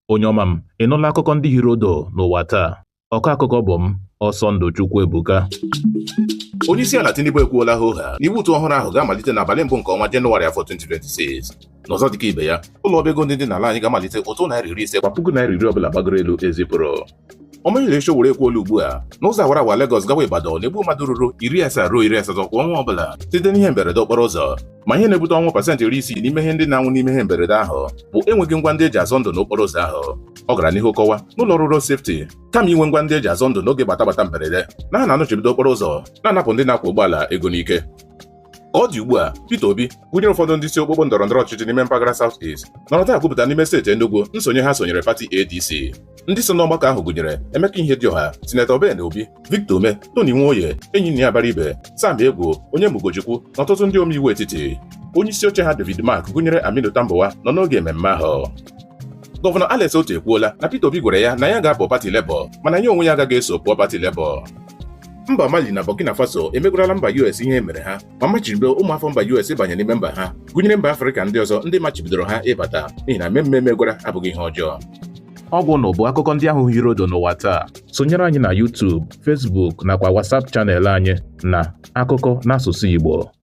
Onye ọma m, ị nụla akụkọ ndị hiri odo n'ụwa taa? Ọkọ akụkọ bụ m, Ọsọndụ Chukwuebuka. Onyeisiala Tinubu ekwuola hoohaa na iwu ụtụ ọhụrụ ahụ ga-amalite n'abalị mbụ nke ọnwa Jenụwarị afọ 2026. N'ọzọ dịka ibe ya, ụlọ ọba ego ndị dị n'ala anyị ga-amalite ụtụ naira 50 kwa puku naira 10 ọbụla gbagoro elu ezipụrụ. Ọmanyere Sowore ekwuola ugbu a n'ụzọ awara awa Lagos gawa Ibadan na-egbu mmadụ ruru 70 ruo 80 kwa ọnwa ọbụla site n'ihe mberede okporo ụzọ. Ma ihe na-ebute ọnwụ pasentị 60 n'ime ihe ndị na-anwụ n'ime ihe mberede ahụ bụ enweghị ngwa ndị eji azọ ndụ n'okporo ụzọ ahụ. Ọ gara n'ihu kọwa n'ụlọ ọrụ road safety kama inwe ngwa ndị eji azọ ndụ n'oge gbata mberede na ha na-anọchibido okporo ụzọ na-anapụ ndị na-akwọ ụgbọala ego n'ike. Ka ọ dị ugbu a, Peter Obi gụnyere ụfọdụ ndị isi okpukpe ndọrọndọrọ ọchịchị n'ime mpaghara South East nọrọ taa kwupụta n'ime steeti Enugu nsonye ha sonyere pati ADC. Ndị so n'ọgbakọ ahụ gụnyere Emeka Ihedioha, Sinetọ Ben Obi, Victor Ume, Tony Nwoye, Enyi ya Abaribe, Sam Egwu, Onye Mugojikwu na ọtụtụ ndị omeiwu etiti. Onye isi oche ha David Mark gụnyere Aminu Tambuwa nọ n'oge mmemme ahụ. Gọvanọ Alex Otti ekwuola na Peter Obi gwara ya na ya ga-apụ pati Labour mana ya onwe ya agaghị eso pụọ pati Labour. Mba Mali na Burkina Faso emegorala mba US ihe mere ha ma machibido ụmụafọ mba US ịbanye n'ime mba ha gụnyere mba Afrịka ndị ọzọ ndị machibidoro ha ịbata n'ihi na mmemme megwara abụghị ihe ọjọọ. Ọgwụ na bụ akụkọ ndị ahụ hiri odo n'ụwa taa. Sonyere anyị na YouTube, Facebook nakwa WhatsApp chanel anyị na Akụkọ n'asụsụ Igbo.